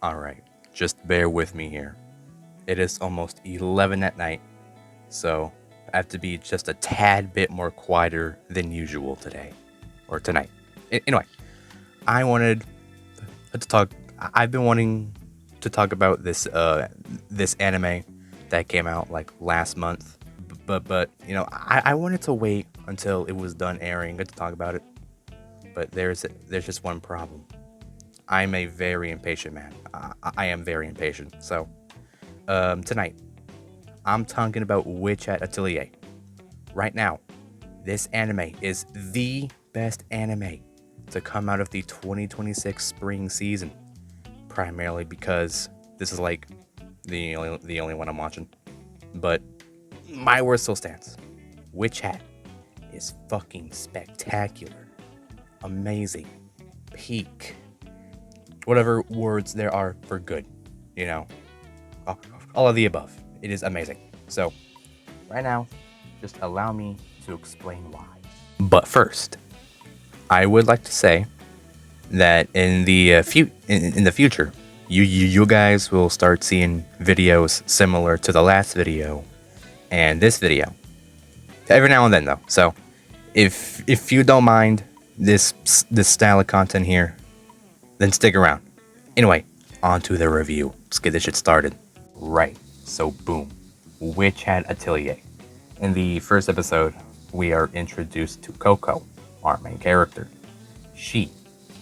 Alright, just bear with me here. It is almost 11 at night, so I have to be just a tad bit more quieter than usual today. Or tonight. Anyway, I wanted to talk. I've been wanting to talk about this anime that came out like last month. But I wanted to wait until it was done airing to talk about it. But there's just one problem. I'm a very impatient man. I am very impatient. So, tonight, I'm talking about Witch at Atelier. Right now, this anime is the best anime to come out of the 2026 spring season. Primarily because this is like the only one I'm watching. But my word still stands. Witch Hat is fucking spectacular, amazing, peak, whatever words there are for good, you know, all of the above. It is amazing. So, right now, just allow me to explain why. But first, I would like to say that in the future, you guys will start seeing videos similar to the last video and this video. Every now and then, though. So, if you don't mind this style of content here, then stick around. Anyway, on to the review. Let's get this shit started. Right. So boom, Witch Hat Atelier. In the first episode, we are introduced to Coco, our main character. She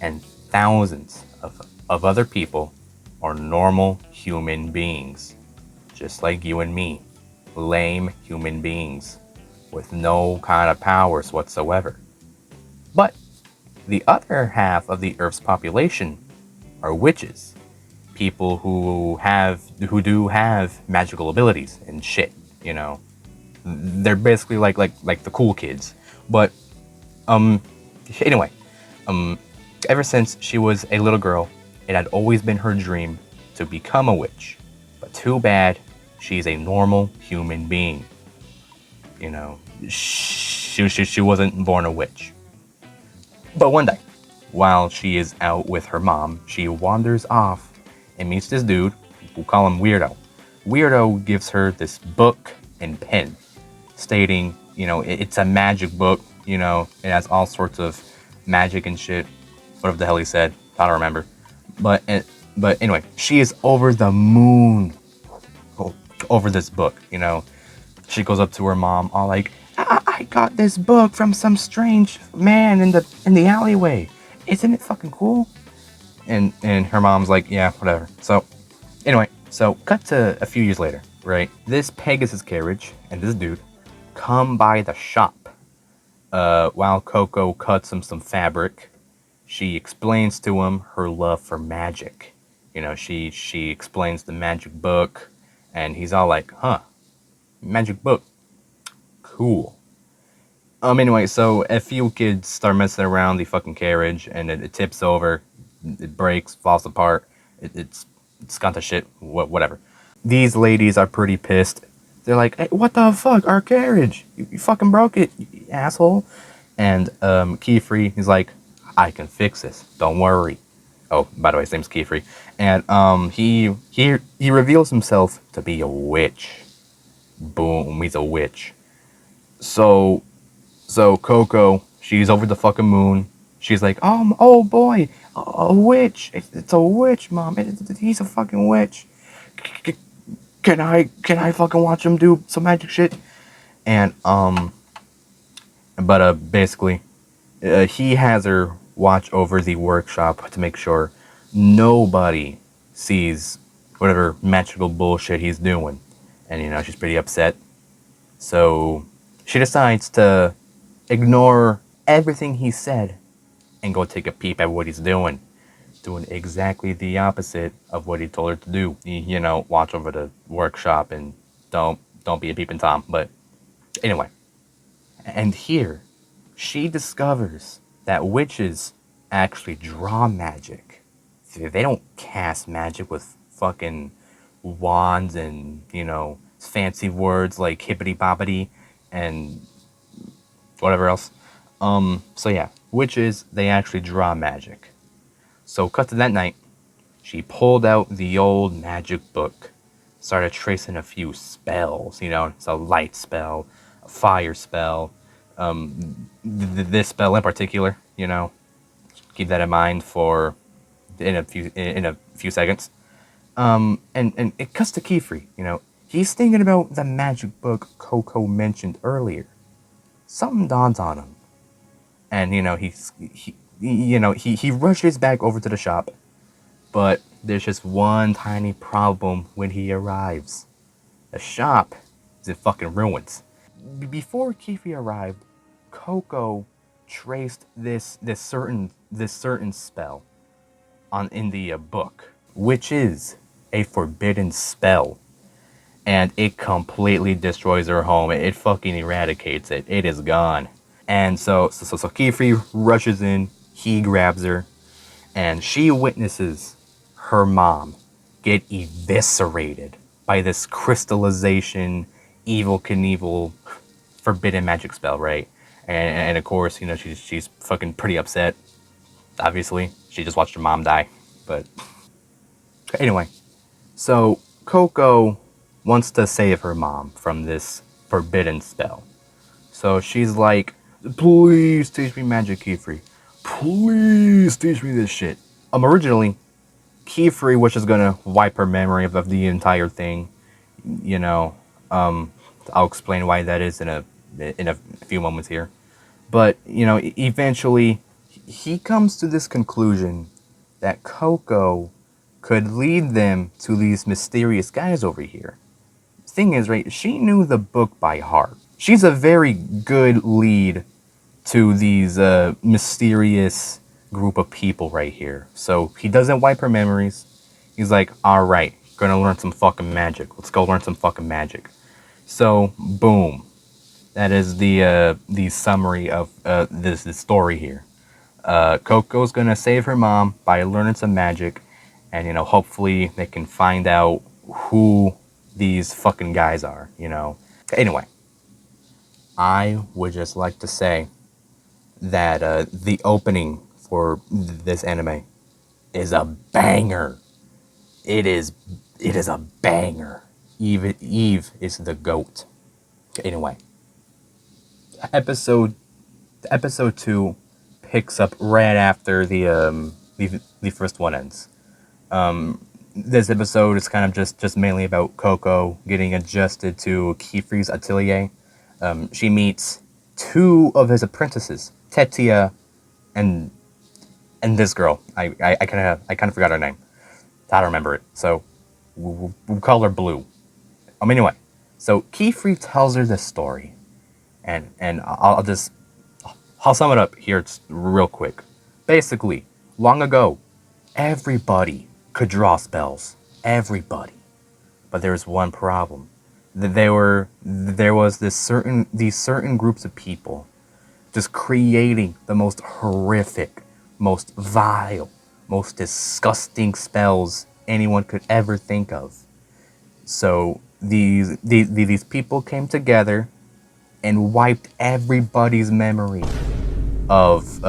and thousands of other people are normal human beings, just like you and me, lame human beings with no kind of powers whatsoever. But the other half of the Earth's population are witches, people who do have magical abilities and shit. You know, they're basically like the cool kids. But anyway, ever since she was a little girl, it had always been her dream to become a witch. But too bad, she's a normal human being. You know, she wasn't born a witch. But one day, while she is out with her mom, she wanders off and meets this dude. We'll call him Weirdo. Weirdo gives her this book and pen, stating, it's a magic book. It has all sorts of magic and shit. Whatever the hell he said, I don't remember. But anyway, she is over the moon over this book. She goes up to her mom, all like, I got this book from some strange man in the alleyway. Isn't it fucking cool? And her mom's like, yeah, whatever. So anyway, cut to a few years later, right? This Pegasus carriage and this dude come by the shop. While Coco cuts him some fabric, she explains to him her love for magic. She explains the magic book, and he's all like, huh, magic book, cool. Anyway, so a few kids start messing around the fucking carriage, and it tips over, it breaks, falls apart, it's gone to shit, whatever. These ladies are pretty pissed. They're like, hey, what the fuck, our carriage, you fucking broke it, you asshole. And Keyfree, he's like, I can fix this, don't worry. Oh, by the way, his name's Keyfree. And he reveals himself to be a witch. Boom, he's a witch. So Coco, she's over the fucking moon. She's like, oh boy, a witch. It's a witch, mom. He's a fucking witch. Can I fucking watch him do some magic shit? And basically, he has her watch over the workshop to make sure nobody sees whatever magical bullshit he's doing. And she's pretty upset. So she decides to ignore everything he said and go take a peep at what he's doing exactly the opposite of what he told her to do. Watch over the workshop and don't be a peeping Tom. But anyway, and here she discovers that witches actually draw magic. They don't cast magic with fucking wands and fancy words like hippity boppity and whatever else. So yeah, witches, they actually draw magic. So cut to that night, She pulled out the old magic book, started tracing a few spells. It's a light spell, a fire spell, this spell in particular. Keep that in mind for in a few seconds. And it cuts to Kiefer. He's thinking about the magic book Coco mentioned earlier. Something dawns on him, and he rushes back over to the shop, but there's just one tiny problem when he arrives. The shop is in fucking ruins. Before Kiefer arrived, Coco traced this certain spell on in the book, which is a forbidden spell, and it completely destroys her home. It fucking eradicates it. It is gone. And so Kiefer rushes in. He grabs her, and she witnesses her mom get eviscerated by this crystallization, evil Knievel, forbidden magic spell, right? And of course, she's fucking pretty upset. Obviously, she just watched her mom die. But anyway, so Coco wants to save her mom from this forbidden spell. So she's like, please teach me magic, Kiefer. Please teach me this shit. Originally, Kiefer was just gonna wipe her memory of the entire thing. You know, I'll explain why that is in a few moments here. But eventually, he comes to this conclusion that Coco could lead them to these mysterious guys over here. Thing is, right, she knew the book by heart. She's a very good lead to these mysterious group of people right here. So he doesn't wipe her memories. He's like, all right, gonna learn some fucking magic. Let's go learn some fucking magic. So boom, that is the summary of this story here. Coco's gonna save her mom by learning some magic, and hopefully they can find out who these fucking guys are. Anyway, I would just like to say that the opening for this anime is a banger. It is a banger. Eve is the goat. Anyway, episode 2 picks up right after the first one ends. This episode is kind of just mainly about Coco getting adjusted to Kiefer's Atelier. She meets two of his apprentices, Tetia and this girl. I kind of forgot her name. I don't remember it, so we'll call her Blue. Anyway, so Kiefer tells her this story, and I'll sum it up here real quick. Basically, long ago, everybody could draw spells. Everybody. But there's one problem. There was these certain groups of people just creating the most horrific, most vile, most disgusting spells anyone could ever think of. So these people came together and wiped everybody's memory of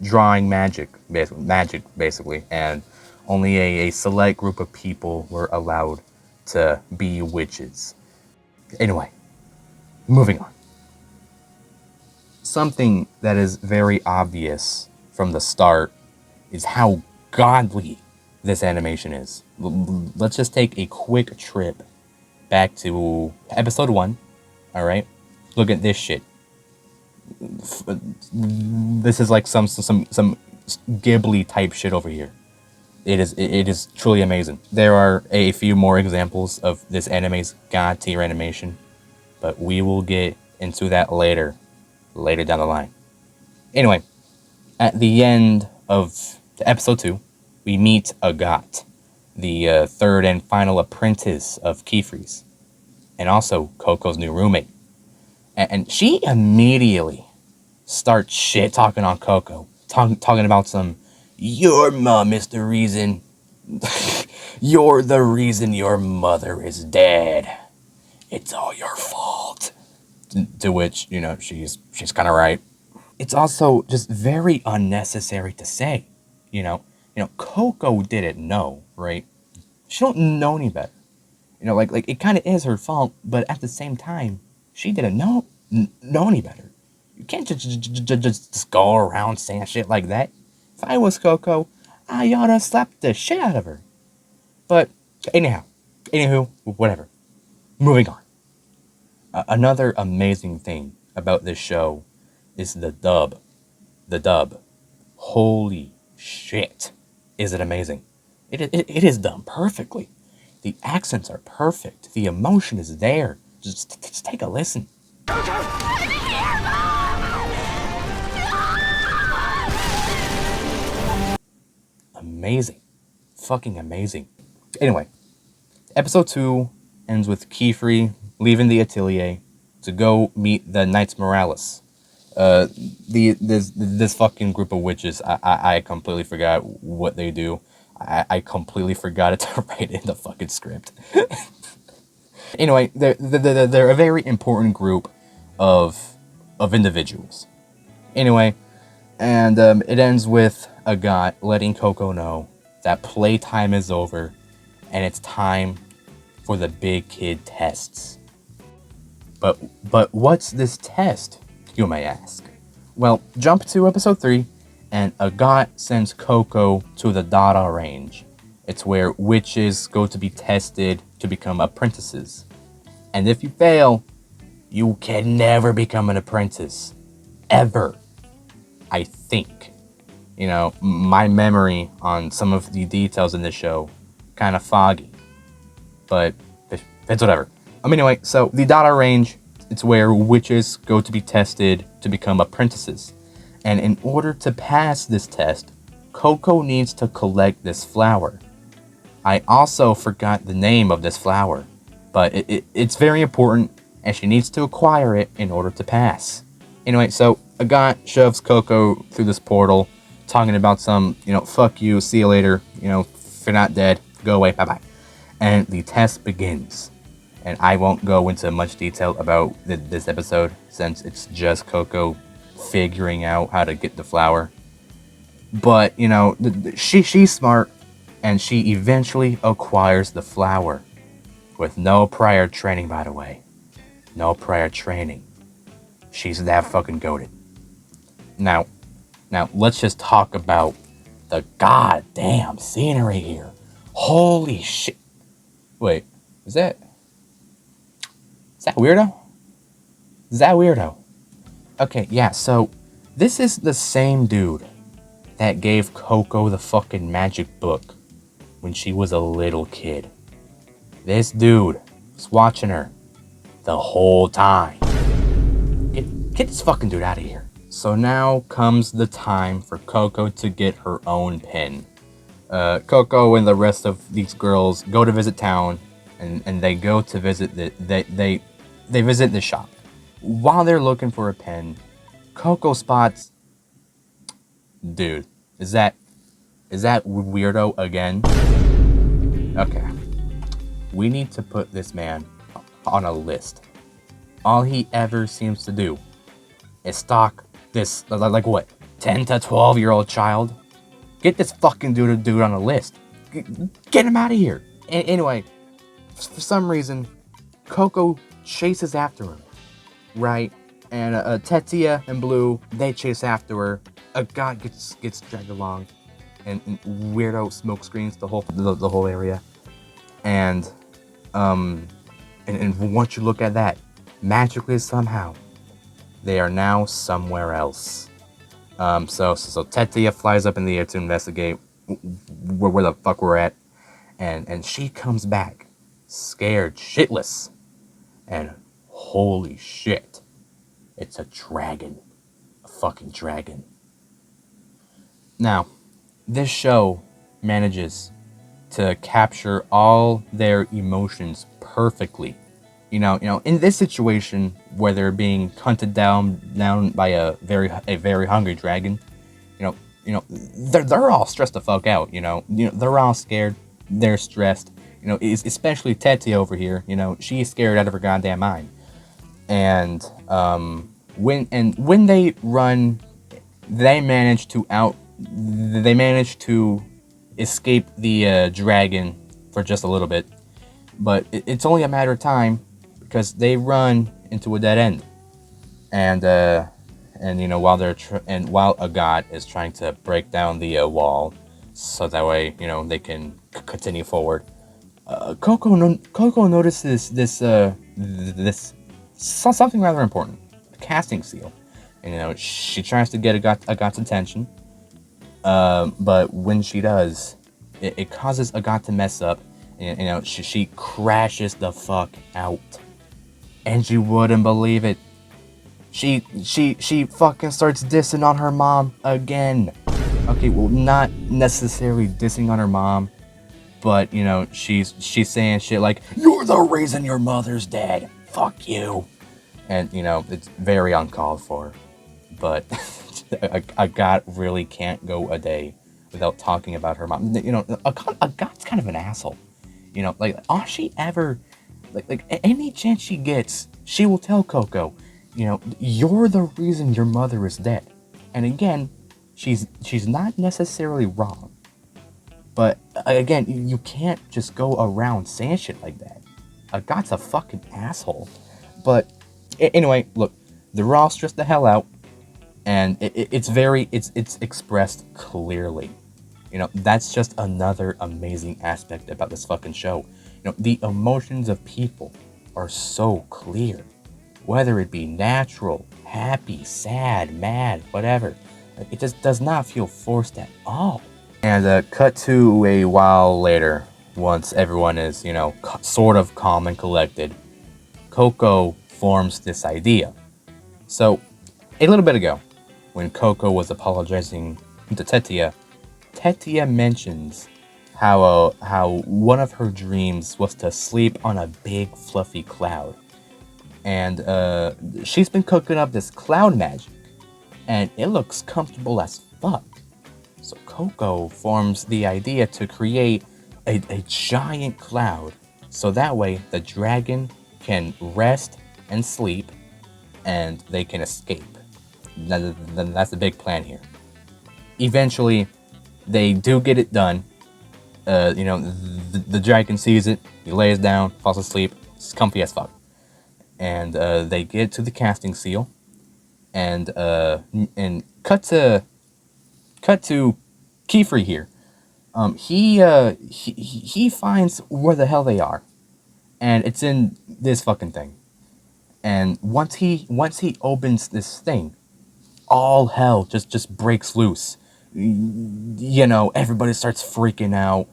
drawing magic basically, and only a select group of people were allowed to be witches. Anyway, moving on. Something that is very obvious from the start is how godly this animation is. Let's just take a quick trip back to episode 1. All right, look at this shit. This is like some Ghibli type shit over here. It is truly amazing. There are a few more examples of this anime's god tier animation, but we will get into that later down the line. Anyway, at the end of episode 2, we meet Agat, the third and final apprentice of Kiefer's, and also Coco's new roommate. And she immediately starts shit talking on Coco, talking about some, your mom is the reason, you're the reason your mother is dead. It's all your fault. To which, she's kind of right. It's also just very unnecessary to say, Coco didn't know, right? She don't know any better. Like it kind of is her fault, but at the same time, she didn't know any better. You can't just go around saying shit like that. If I was Coco, I oughta slap the shit out of her. But anywho, whatever. Moving on. Another amazing thing about this show is the dub. The dub. Holy shit. Is it amazing? It is done perfectly. The accents are perfect. The emotion is there. Just take a listen. Amazing. Fucking amazing. Anyway, episode 2 ends with Kiefer leaving the Atelier to go meet the Knights Morales. This fucking group of witches, I completely forgot what they do. I completely forgot it to write in the fucking script. Anyway, they're a very important group of individuals. Anyway, and it ends with Agat letting Coco know that playtime is over and it's time for the big kid tests. But what's this test, you may ask? Well, jump to episode 3, and Agat sends Coco to the Dada range. It's where witches go to be tested to become apprentices. And if you fail, you can never become an apprentice. Ever. I think. My memory on some of the details in this show kind of foggy. But it's whatever. Anyway, so the Dada range, it's where witches go to be tested to become apprentices. And in order to pass this test, Coco needs to collect this flower. I also forgot the name of this flower, but it's very important, and she needs to acquire it in order to pass. Anyway, so Agat shoves Coco through this portal, talking about some, fuck you, see you later, if you're not dead, go away, bye-bye. And the test begins. And I won't go into much detail about this episode, since it's just Coco figuring out how to get the flower. But, she's smart, and she eventually acquires the flower. With no prior training, by the way. No prior training. She's that fucking goated. Now, let's just talk about the goddamn scenery here. Holy shit. Wait, is that weirdo? Is that weirdo? Okay, yeah, so this is the same dude that gave Coco the fucking magic book when she was a little kid. This dude was watching her the whole time. Get this fucking dude out of here. So now comes the time for Coco to get her own pen. Coco and the rest of these girls go to visit town, and they go to visit they visit the shop. While they're looking for a pen, Coco spots... Dude, is that weirdo again? Okay. We need to put this man on a list. All he ever seems to do is stalk this, like what, 10 to 12-year-old child? Get this fucking dude on a list. Get him out of here. Anyway, for some reason, Coco chases after him, right? And Tetia and Blue, they chase after her. Agat gets dragged along, and weirdo smoke screens the whole area. And once you look at that, magically somehow, they are now somewhere else. So Tetia flies up in the air to investigate where the fuck we're at, and she comes back scared shitless, and holy shit, it's a dragon, a fucking dragon. Now, this show manages to capture all their emotions perfectly. In this situation where they're being hunted down by a very hungry dragon, they're all stressed the fuck out. They're all scared. They're stressed. Especially Tetia over here. She's scared out of her goddamn mind. And when they run, they manage to escape the dragon for just a little bit, but it's only a matter of time because they run into a dead end, and while while a god is trying to break down the wall, so that way they can continue forward. Coco notices something rather important, a casting seal, and she tries to get Agat's attention, but when she does, it causes Agat to mess up, and she crashes the fuck out, and you wouldn't believe it. She fucking starts dissing on her mom again. Okay, well, not necessarily dissing on her mom, but she's saying shit like, "You're the reason your mother's dead. Fuck you," and it's very uncalled for. But a god really can't go a day without talking about her mom. A god's kind of an asshole. Like all she ever, like any chance she gets, she will tell Coco, you're the reason your mother is dead. And again, she's not necessarily wrong. But again, you can't just go around saying shit like that. God's a fucking asshole. But anyway, look, they're all stressed the hell out, and it's expressed clearly. That's just another amazing aspect about this fucking show. The emotions of people are so clear, whether it be natural, happy, sad, mad, whatever. It just does not feel forced at all. And cut to a while later, once everyone is, sort of calm and collected, Coco forms this idea. So, a little bit ago, when Coco was apologizing to Tetia mentions how one of her dreams was to sleep on a big fluffy cloud. And she's been cooking up this cloud magic, and it looks comfortable as fuck. So Coco forms the idea to create a giant cloud, so that way the dragon can rest and sleep, and they can escape. That's the big plan here. Eventually, they do get it done. The dragon sees it, he lays down, falls asleep, it's comfy as fuck. And they get to the casting seal, and cut to Kiefer here. He finds where the hell they are, and it's in this fucking thing. And once he opens this thing, all hell just breaks loose. Everybody starts freaking out.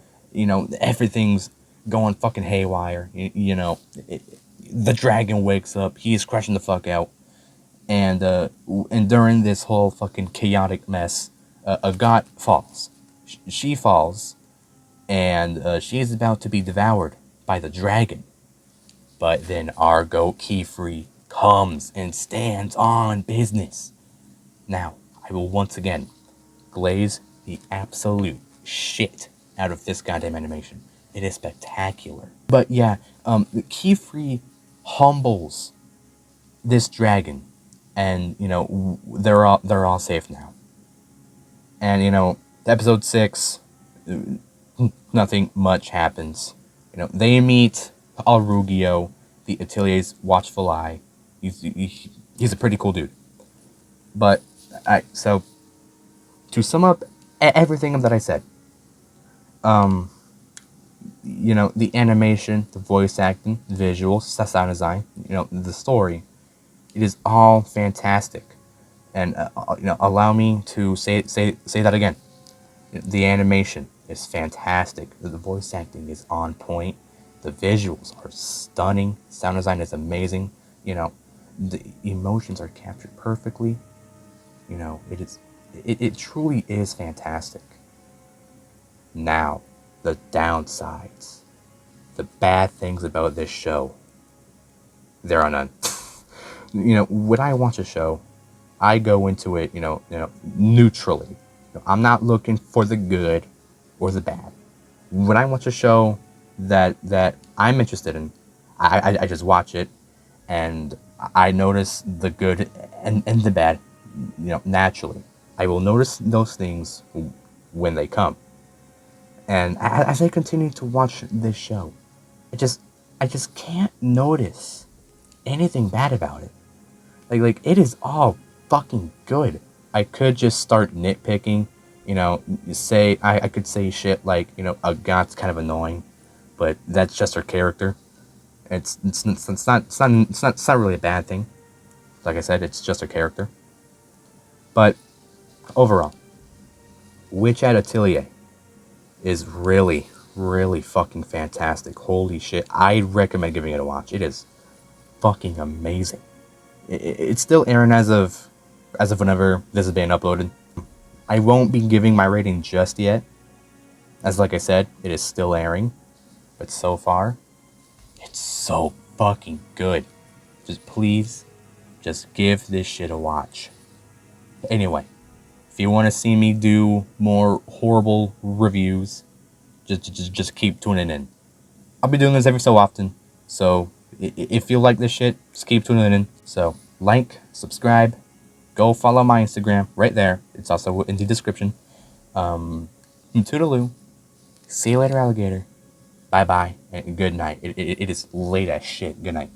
Everything's going fucking haywire. The dragon wakes up. He's crashing the fuck out. And during this whole fucking chaotic mess, Agat falls. She falls, and she is about to be devoured by the dragon. But then our goat Kiefer comes and stands on business. Now, I will once again glaze the absolute shit out of this goddamn animation. It is spectacular. But yeah, Kiefer humbles this dragon, and they're all safe now. And episode 6, nothing much happens. They meet Alrugio, the Atelier's watchful eye. He's a pretty cool dude. But so to sum up everything that I said, the animation, the voice acting, the visuals, sound design, the story, it is all fantastic. And allow me to say that again. The animation is fantastic. The voice acting is on point. The visuals are stunning. Sound design is amazing. The emotions are captured perfectly. It truly is fantastic. Now, the downsides, the bad things about this show, there are none. When I watch a show, I go into it, neutrally. I'm not looking for the good or the bad. When I watch a show that I'm interested in, I just watch it, and I notice the good and the bad, naturally. I will notice those things when they come. And as I continue to watch this show, I just I just can't notice anything bad about it. Like it is all fucking good. I could just start nitpicking, say I could say shit like, Agat's kind of annoying, but that's just her character. It's not really a bad thing. Like I said, it's just her character. But overall, Witch at Atelier is really, really fucking fantastic. Holy shit. I recommend giving it a watch. It is fucking amazing. It's still airing as of whenever this is being uploaded. I won't be giving my rating just yet. As like I said, it is still airing. But so far, it's so fucking good. Just please, just give this shit a watch. Anyway, if you want to see me do more horrible reviews, just keep tuning in. I'll be doing this every so often. So if you like this shit, just keep tuning in. So like, subscribe, go follow my Instagram right there. It's also in the description. Toodaloo. See you later, alligator. Bye bye and good night. It is late as shit. Good night.